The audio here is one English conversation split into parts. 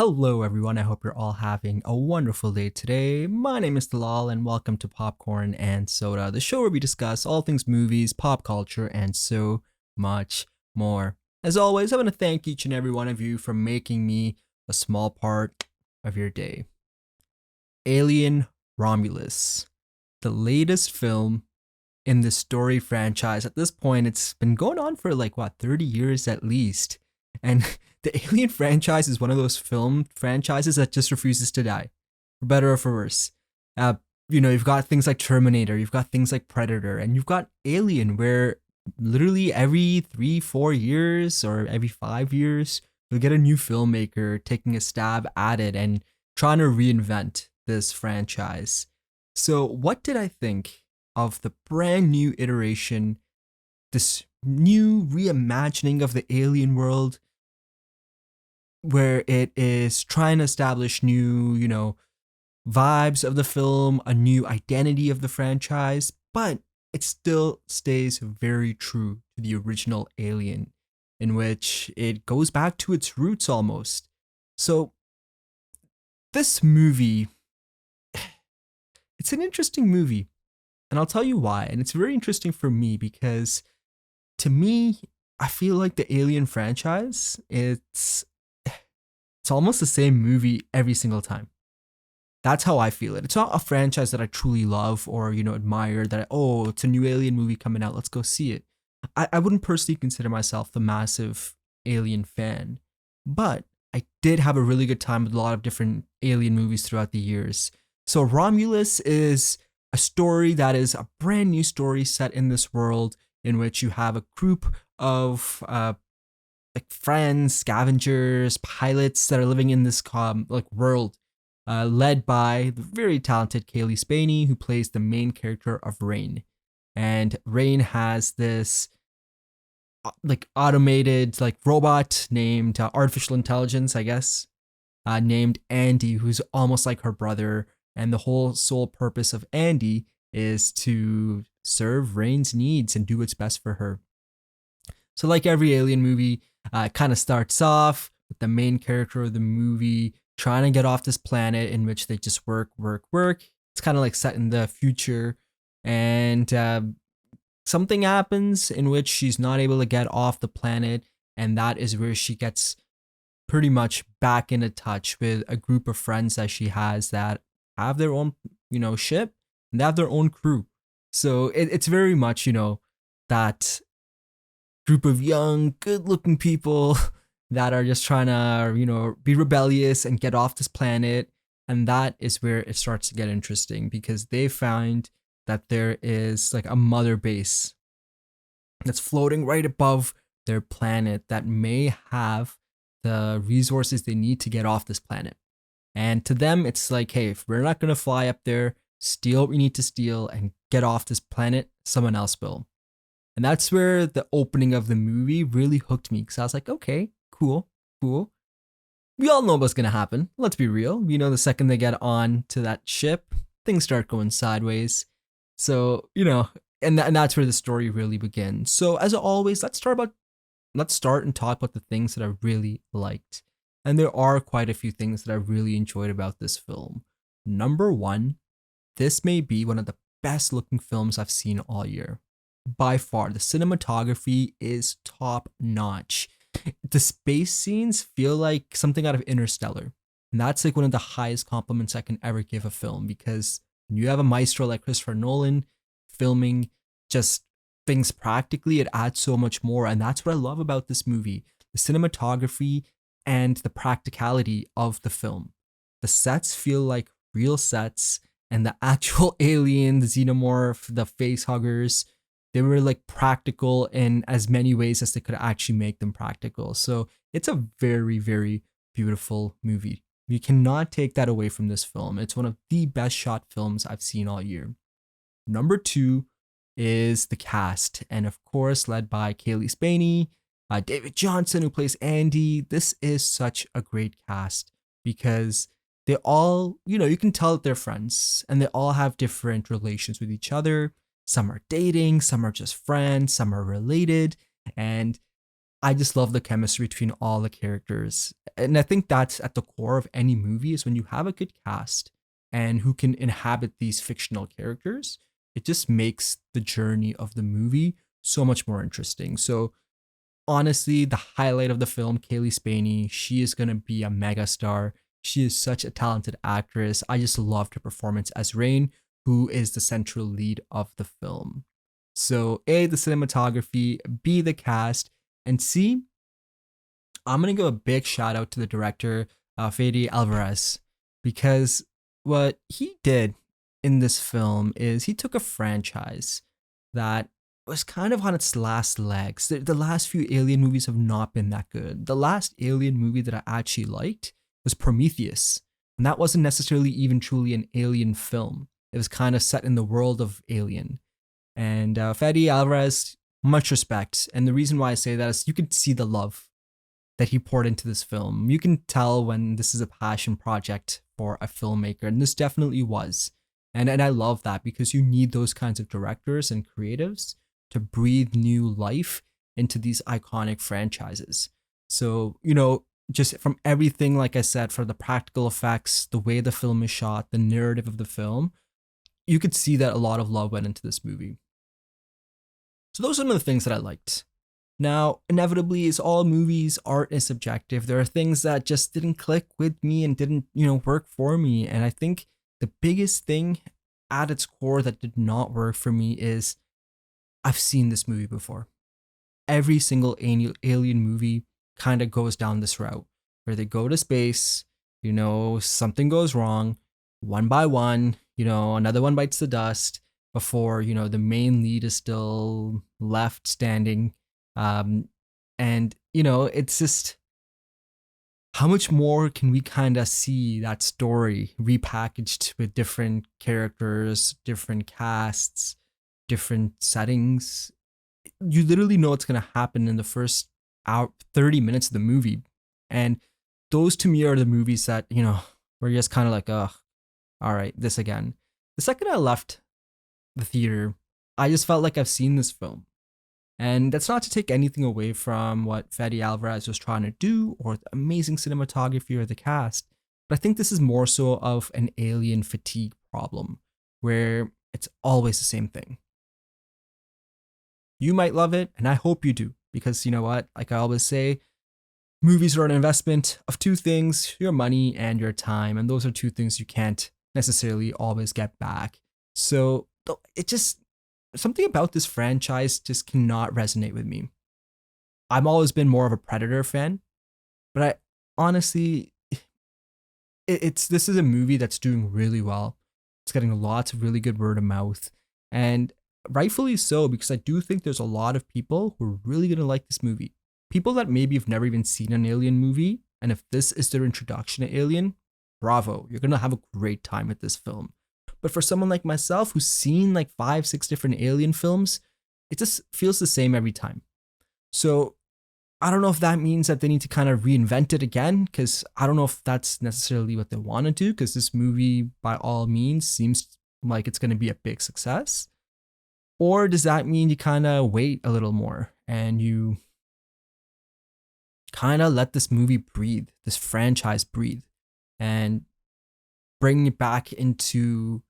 Hello, everyone. I hope you're all having a wonderful day today. My name is Dalal, and welcome to Popcorn and Soda, the show where we discuss all things movies, pop culture, and so much more. As always, I want to thank each and every one of you for making me a small part of your day. Alien Romulus, the latest film in the story franchise. At this point, it's been going on for 30 years at least. And the Alien franchise is one of those film franchises that just refuses to die, for better or for worse. Uh, you've got things like Terminator, you've got things like Predator, and you've got Alien, where literally every 3, 4 years or every 5 years, you'll get a new filmmaker taking a stab at it and trying to reinvent this franchise. So, what did I think of the brand new iteration, this new reimagining of the alien world, where it is trying to establish new, vibes of the film, a new identity of the franchise, but it still stays very true to the original Alien, in which it goes back to its roots almost. So, this movie, it's an interesting movie, and I'll tell you why. And it's very interesting for me because to me, I feel like the Alien franchise, it's almost the same movie every single time. That's how I feel it. It's not a franchise that I truly love or, admire that, oh, it's a new Alien movie coming out, let's go see it. I wouldn't personally consider myself the massive Alien fan, but I did have a really good time with a lot of different Alien movies throughout the years. So Romulus is a story that is a brand new story set in this world in which you have a group of friends, scavengers, pilots that are living in this world, led by the very talented Cailee Spaeny, who plays the main character of Rain. And Rain has this automated robot named artificial intelligence, I guess, named Andy, who's almost like her brother. And the whole sole purpose of Andy is to serve Rain's needs and do what's best for her. So, like every Alien movie, it kind of starts off with the main character of the movie trying to get off this planet in which they just work, work, work. It's kind of like set in the future, and something happens in which she's not able to get off the planet, and that is where she gets pretty much back into touch with a group of friends that she has that have their own, ship, and they have their own crew. So it's very much, that group of young, good-looking people that are just trying to, be rebellious and get off this planet. And that is where it starts to get interesting because they find that there is a mother base that's floating right above their planet that may have the resources they need to get off this planet. And to them, it's like, hey, if we're not going to fly up there, steal what we need to steal and get off this planet, someone else will. And that's where the opening of the movie really hooked me because I was like, okay, cool. We all know what's going to happen. Let's be real. The second they get on to that ship, things start going sideways. So, and that's where the story really begins. So, as always, let's start and talk about the things that I really liked. And there are quite a few things that I really enjoyed about this film. Number one, this may be one of the best looking films I've seen all year. By far, the cinematography is top notch. The space scenes feel like something out of Interstellar. And that's one of the highest compliments I can ever give a film because when you have a maestro like Christopher Nolan filming just things practically, it adds so much more. And that's what I love about this movie. The cinematography and the practicality of the film. The sets feel like real sets, and the actual alien, the xenomorph, the face huggers, they were practical in as many ways as they could actually make them practical. So it's a very, very beautiful movie. You cannot take that away from this film. It's one of the best shot films I've seen all year. Number two is the cast, and of course, led by Cailee Spaeny, David Johnson, who plays Andy. This is such a great cast because they all, you can tell that they're friends and they all have different relations with each other. Some are dating, some are just friends, some are related. And I just love the chemistry between all the characters. And I think that's at the core of any movie is when you have a good cast and who can inhabit these fictional characters, it just makes the journey of the movie so much more interesting. So honestly, the highlight of the film, Cailee Spaeny, she is gonna be a mega star. She is such a talented actress. I just loved her performance as Rain, who is the central lead of the film. So A, the cinematography, B, the cast, and C, I'm gonna give a big shout out to the director, Fede Alvarez, because what he did in this film is he took a franchise that was kind of on its last legs. The last few Alien movies have not been that good. The last Alien movie that I actually liked was Prometheus, and that wasn't necessarily even truly an Alien film. It was kind of set in the world of Alien. And Fede Alvarez, much respect. And the reason why I say that is you can see the love that he poured into this film. You can tell when this is a passion project for a filmmaker, and this definitely was. And I love that because you need those kinds of directors and creatives to breathe new life into these iconic franchises. So, just from everything, like I said, for the practical effects, the way the film is shot, the narrative of the film, you could see that a lot of love went into this movie. So those are some of the things that I liked. Now, inevitably, as all movies, art is subjective. There are things that just didn't click with me and didn't, work for me. And I think the biggest thing at its core that did not work for me is I've seen this movie before. Every single alien movie kind of goes down this route where they go to space, something goes wrong, one by one, another one bites the dust before, the main lead is still left standing. And, it's just how much more can we kind of see that story repackaged with different characters, different casts, different settings? You literally know what's going to happen in the first hour, 30 minutes of the movie. And those to me are the movies that, we're just kind of like, oh, all right, this again. The second I left the theater, I just felt like I've seen this film. And that's not to take anything away from what Fede Alvarez was trying to do or the amazing cinematography or the cast. But I think this is more so of an alien fatigue problem where it's always the same thing. You might love it, and I hope you do, because you know what? Like I always say, movies are an investment of two things, your money and your time. And those are two things you can't necessarily always get back. So it just, something about this franchise just cannot resonate with me. I've always been more of a Predator fan, but I honestly, this is a movie that's doing really well. It's getting lots of really good word of mouth, and rightfully so, because I do think there's a lot of people who are really gonna like this movie. People that maybe have never even seen an Alien movie, and if this is their introduction to Alien, bravo, you're gonna have a great time with this film. But for someone like myself who's seen like 5, 6 different Alien films, it just feels the same every time. So I don't know if that means that they need to kind of reinvent it again, because I don't know if that's necessarily what they want to do, because this movie, by all means, seems like it's going to be a big success. Or does that mean you kind of wait a little more and you kind of let this movie breathe, this franchise breathe, and bring it back into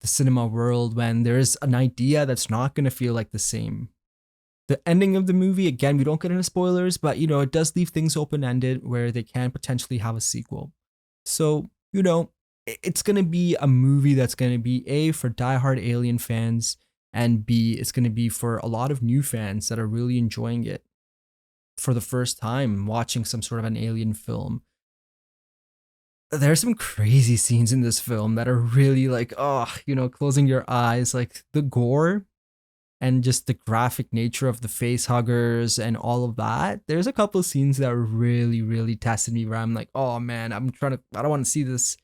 the cinema world when there's an idea that's not going to feel like the same. The ending of the movie, again, we don't get into spoilers, but it does leave things open-ended where they can potentially have a sequel. So, it's going to be a movie that's going to be A, for diehard Alien fans, and B, it's going to be for a lot of new fans that are really enjoying it for the first time, watching some sort of an Alien film. There's some crazy scenes in this film that are really like, closing your eyes, like the gore and just the graphic nature of the face huggers and all of that. There's a couple of scenes that really, really tested me where I'm like, oh man, I don't want to see this.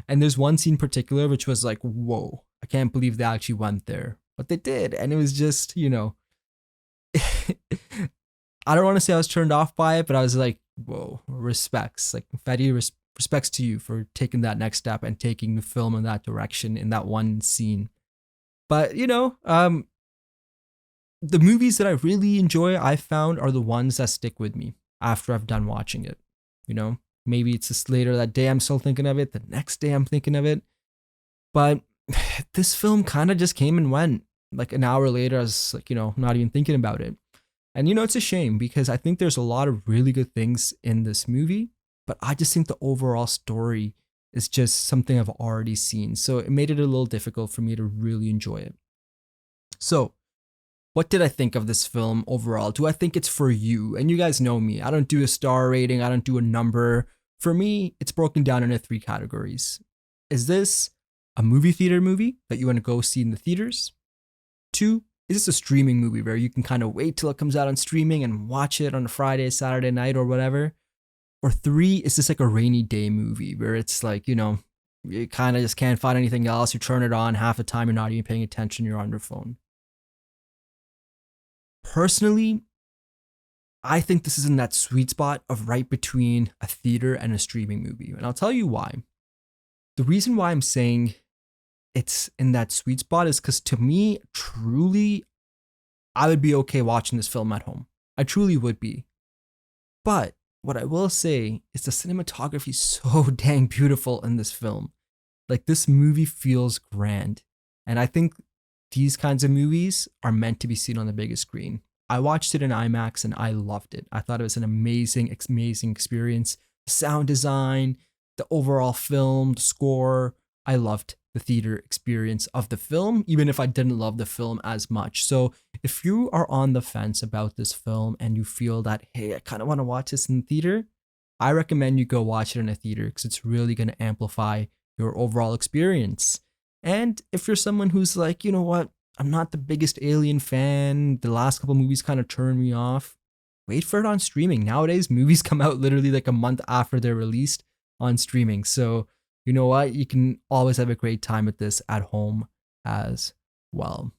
And there's one scene in particular which was like, whoa, I can't believe they actually went there. But they did. And it was just, I don't want to say I was turned off by it, but I was like, whoa, respects. Like, Fede, respects to you for taking that next step and taking the film in that direction in that one scene. But, the movies that I really enjoy, I found, are the ones that stick with me after I've done watching it. You know, maybe it's just later that day I'm still thinking of it, the next day I'm thinking of it. But this film kind of just came and went. Like an hour later, I was like, not even thinking about it. And it's a shame because I think there's a lot of really good things in this movie, but I just think the overall story is just something I've already seen. So it made it a little difficult for me to really enjoy it. So, what did I think of this film overall? Do I think it's for you? And you guys know me. I don't do a star rating, I don't do a number. For me, it's broken down into 3 categories. Is this a movie theater movie that you want to go see in the theaters? 2, is this a streaming movie where you can kind of wait till it comes out on streaming and watch it on a Friday, Saturday night, or whatever? Or 3, is this like a rainy day movie where it's like, you kind of just can't find anything else. You turn it on, half the time you're not even paying attention, you're on your phone. Personally, I think this is in that sweet spot of right between a theater and a streaming movie. And I'll tell you why. The reason why I'm saying it's in that sweet spot is because to me, truly, I would be okay watching this film at home. I truly would be. But what I will say is the cinematography is so dang beautiful in this film. Like, this movie feels grand. And I think these kinds of movies are meant to be seen on the biggest screen. I watched it in IMAX and I loved it. I thought it was an amazing, amazing experience. Sound design, the overall film, the score. I loved the theater experience of the film, even if I didn't love the film as much. So if you are on the fence about this film and you feel that, hey, I kind of want to watch this in the theater, I recommend you go watch it in a theater because it's really going to amplify your overall experience. And if you're someone who's like, you know what, I'm not the biggest Alien fan, the last couple movies kind of turned me off, wait for it on streaming. Nowadays, movies come out literally like a month after they're released on streaming. So, you know what? You can always have a great time with this at home as well.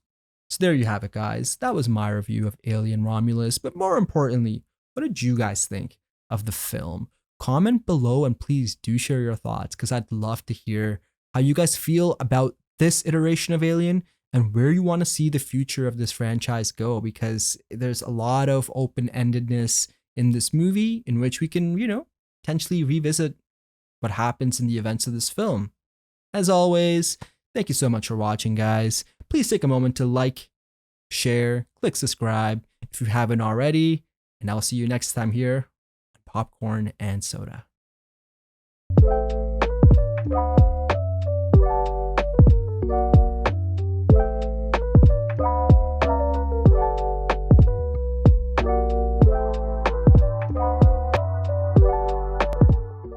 So there you have it, guys. That was my review of Alien Romulus. But more importantly, what did you guys think of the film? Comment below and please do share your thoughts because I'd love to hear how you guys feel about this iteration of Alien and where you want to see the future of this franchise go, because there's a lot of open-endedness in this movie in which we can, potentially revisit what happens in the events of this film. As always, thank you so much for watching, guys. Please take a moment to like, share, click subscribe if you haven't already, and I'll see you next time here on Popcorn and Soda.